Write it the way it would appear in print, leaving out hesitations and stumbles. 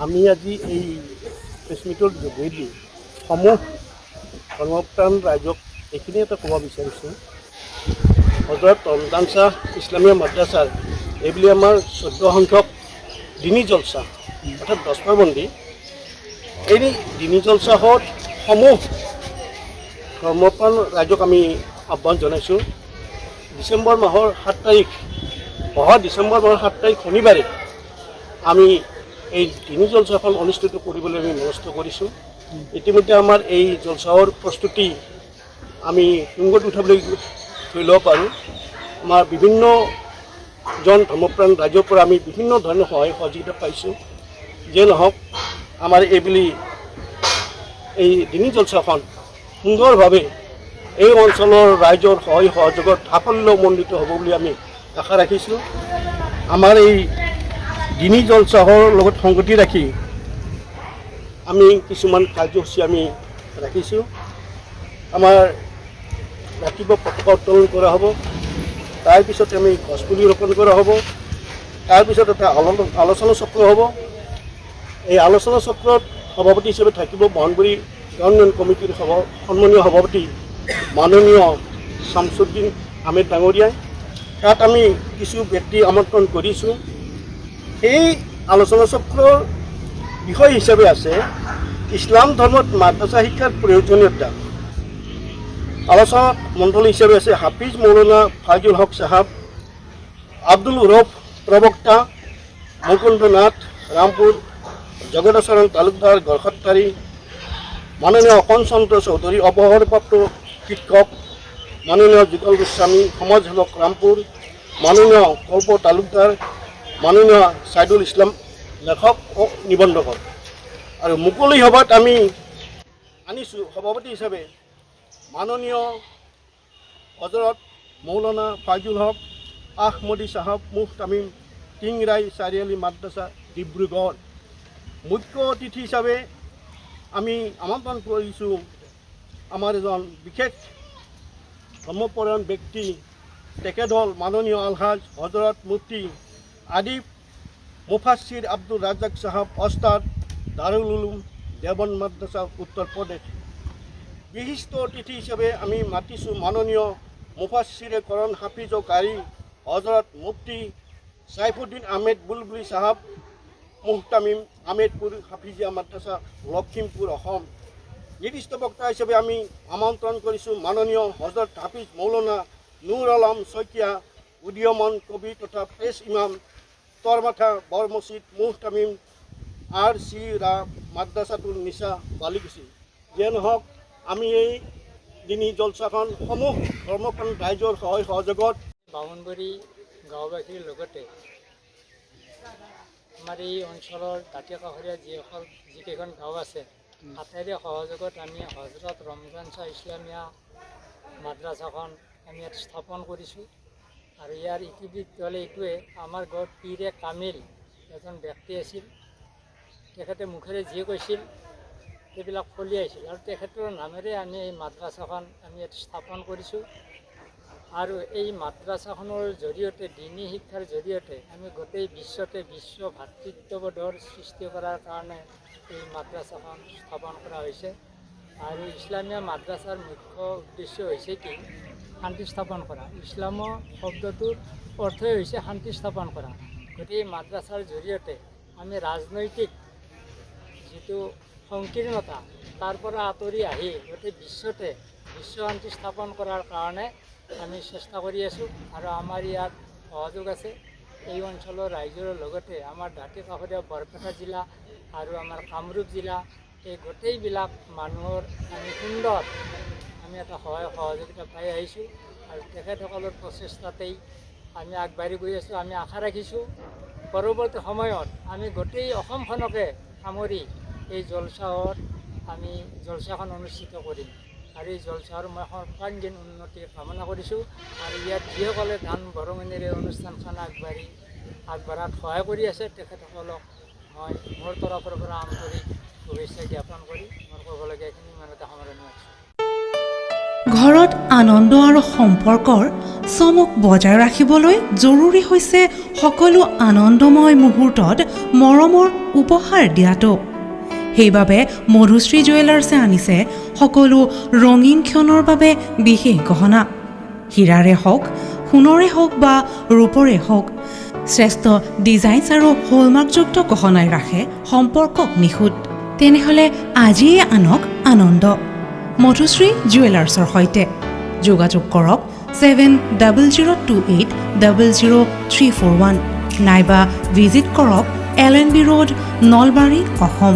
আমি আজি এই প্ৰেছমিটৰ যোগেদি সমূহ ধৰ্মপ্ৰাণ ৰাইজক এইখিনি এটা ক'ব বিচাৰিছোঁ। হজৰত ৰমজান শ্বাহ ইছলামীয় মাদ্ৰাছাৰ এইবুলি আমাৰ 14 সংখ্যক দিনী জলছা অৰ্থাৎ 10 পাবন্দী, এই দিনী জলছাহত সমূহ ধৰ্মপ্ৰাণ ৰাইজক আমি আহ্বান জনাইছোঁ। ডিচেম্বৰ মাহৰ 7 তাৰিখ, অহা ডিচেম্বৰ মাহৰ 7 তাৰিখ শনিবাৰে আমি এই দিনী জলছাখন অনুষ্ঠিত কৰিবলৈ আমি মনস্থ কৰিছোঁ। ইতিমধ্যে আমাৰ এই জলছাৰ প্ৰস্তুতি আমি তুংগত উঠাবলৈ ধৰি ল'ব পাৰোঁ। আমাৰ বিভিন্নজন ধৰ্মপ্ৰাণ ৰাইজৰ পৰা আমি বিভিন্ন ধৰণৰ সহায় সহযোগিতা পাইছোঁ। যিয়ে নহওক, আমাৰ এইবুলি এই দিনী জলছাখন সুন্দৰভাৱে এই অঞ্চলৰ ৰাইজৰ সহায় সহযোগত সাফল্যমণ্ডিত হ'ব বুলি আমি আশা ৰাখিছোঁ। আমাৰ এই দিনী জলছাহৰ লগত সংগতি ৰাখি আমি কিছুমান কাৰ্যসূচী আমি ৰাখিছোঁ। আমাৰ ৰাতিপুৱা পতাকা উত্তোলন কৰা হ'ব, তাৰপিছত আমি গছপুলি ৰোপণ কৰা হ'ব, তাৰপিছত এটা আলোচনা চক্ৰ হ'ব। এই আলোচনা চক্ৰত সভাপতি হিচাপে থাকিব বহনগুৰি গাঁও উন্নয়ন কমিটিৰ সন্মানীয় সভাপতি মাননীয় শামছুদ্দিন আহমেদ ডাঙৰীয়াই। তাত আমি কিছু ব্যক্তি আমন্ত্ৰণ কৰিছোঁ। এই আলোচনা চক্ৰৰ বিষয় হিচাপে আছে ইছলাম ধৰ্মত মাদ্ৰাছা শিক্ষাৰ প্ৰয়োজনীয়তা। আলোচনা মণ্ডলী হিচাপে আছে হাফিজ মৌলানা ফাইজুল হক সাহাব, আব্দুল উৰফ প্ৰবক্তা, মুকুন্দ নাথ ৰামপুৰ, জগদাচৰণ তালুকদাৰ গড়খত্তাৰী, মাননীয় অকণ চন্দ্ৰ চৌধুৰী অৱসৰপ্ৰাপ্ত শিক্ষক, মাননীয় যুগল গোস্বামী সমাজ সেৱক ৰামপুৰ, মাননীয় কল্প তালুকদাৰ, মাননীয় ছাইদুল ইছলাম লেখক ও নিবন্ধক। আৰু মুকলি সভাত আমি আনিছোঁ সভাপতি হিচাপে মাননীয় হজৰত মৌলানা ফাইজুল হক আহমদী সাহাব মুহতামিম টিংৰাই চাৰিআলি মাদ্ৰাছা ডিব্ৰুগড়। মুখ্য অতিথি হিচাপে আমি আমন্ত্ৰণ কৰিছোঁ আমাৰ এজন বিশেষ ধৰ্মপৰায়ণ ব্যক্তি, তেখেত হ'ল মাননীয় আলহাজ হজৰত মুফতি আদিব মুফাছিৰ আব্দুল ৰাজাক সাহাব ওস্তাদ দাৰুল উলুম দেওবন্দ মাদ্ৰাছা উত্তৰ প্ৰদেশ। বিশিষ্ট অতিথি হিচাপে আমি মাতিছোঁ মাননীয় মুফাছিৰে কৰণ হাফিজ ও কাৰী হজৰত মুফতি ছাইফুদ্দিন আহমেদ বুলবুলি সাহাব মুহতামিম আহমেদপুৰ হাফিজিয়া মাদ্ৰাছা লখিমপুৰ অসম। নিৰ্দিষ্ট বক্তা হিচাপে আমি আমন্ত্ৰণ কৰিছোঁ মাননীয় হজৰত হাফিজ মৌলানা নুৰ আলম শইকীয়া, উদীয়মান কবি তথা প্ৰেছ ইমাম তৰমাথা বৰ মছজিদ মুহতামিম RC মাদ্ৰাছাতুল নিছা বালিকুচি। যিয়ে নহওক, আমি এই দিনী জলছাখন সমূহ ধৰ্মপ্ৰাণ ৰাইজৰ সহায় সহযোগত বামুণবাৰী গাঁওবাসীৰ লগতে আমাৰ এই অঞ্চলৰ দাঁতিয়া কাষৰীয়া যিকেইখন গাঁও আছে তাতেৰে সহযোগত আমি হজৰত ৰমজান শ্বাহ ইছলামীয়া মাদ্ৰাছাখন আমি ইয়াত স্থাপন কৰিছোঁ। আৰু ইয়াৰ ইতিবৃত্ত হ'লে এইটোৱে, আমাৰ গাঁৱত পীৰে কামিল এজন ব্যক্তি আছিল। তেখেতে মুখেৰে যি কৈছিল সেইবিলাক ফলিয়াইছিল আৰু তেখেতৰ নামেৰে আমি এই মাদ্ৰাছাখন আমি ইয়াত স্থাপন কৰিছোঁ। আৰু এই মাদ্ৰাছাখনৰ জৰিয়তে দিনী শিক্ষাৰ জৰিয়তে আমি গোটেই বিশ্বতে বিশ্ব ভাতৃত্ববোধৰ সৃষ্টি কৰাৰ কাৰণে এই মাদ্ৰাছাখন স্থাপন কৰা হৈছে। আৰু ইছলামীয় মাদ্ৰাছাৰ মুখ্য উদ্দেশ্য হৈছে কি, শান্তি স্থাপন কৰা। ইছলামৰ শব্দটোৰ অৰ্থই হৈছে শান্তি স্থাপন কৰা। গতিকে এই মাদ্ৰাছাৰ জৰিয়তে আমি ৰাজনৈতিক যিটো সংকীৰ্ণতা তাৰ পৰা আঁতৰি আহি গোটেই বিশ্বতে বিশ্ব শান্তি স্থাপন কৰাৰ কাৰণে আমি চেষ্টা কৰি আছোঁ। আৰু আমাৰ ইয়াত সহযোগ আছে এই অঞ্চলৰ ৰাইজৰ লগতে আমাৰ দাঁতি কাষৰীয়া বৰপেটা জিলা আৰু আমাৰ কামৰূপ জিলা, এই গোটেইবিলাক মানুহৰ আমি সুন্দৰ এটা সহায় সহযোগিতা পাই আহিছোঁ। আৰু তেখেতসকলৰ প্ৰচেষ্টাতেই আমি আগবাঢ়ি গৈ আছোঁ। আমি আশা ৰাখিছোঁ পৰৱৰ্তী সময়ত আমি গোটেই অসমখনকে সামৰি এই জলছাখন অনুষ্ঠিত কৰিম। আৰু এই জলছাৰ মই সৰ্বাংগীন উন্নতি কামনা কৰিছোঁ। আৰু ইয়াত যিসকলে দান বৰঙণিৰে অনুষ্ঠানখন আগবঢ়াত সহায় কৰি আছে তেখেতসকলক মই মোৰ তৰফৰ পৰা আন্তৰিক শুভেচ্ছা জ্ঞাপন কৰি মোৰ ক'বলগীয়াখিনি ইমানতে সামৰণি মাৰিছোঁ। ঘৰত আনন্দ আৰু সম্পৰ্কৰ চমক বজাই ৰাখিবলৈ জৰুৰী হৈছে সকলো আনন্দময় মুহূৰ্তত মৰমৰ উপহাৰ দিয়াটো। সেইবাবে মধুশ্ৰী জুৱেলাৰ্ছে আনিছে সকলো ৰঙীন ক্ষণৰ বাবে বিশেষ গহনা। হীৰাৰে হওক, সোণৰে হওক বা ৰূপৰে হওক, শ্ৰেষ্ঠ ডিজাইনছ আৰু হলমাৰ্কযুক্ত গহনাই ৰাখে সম্পৰ্কক নিখুঁত। তেনেহ'লে আজিয়ে আনক আনন্দ মধুশ্ৰী জুৱেলাৰ্ছৰ সৈতে। যোগাযোগ কৰক 7028000341 নাইবা ভিজিট কৰক LNB ৰোড, নলবাৰী, অসম।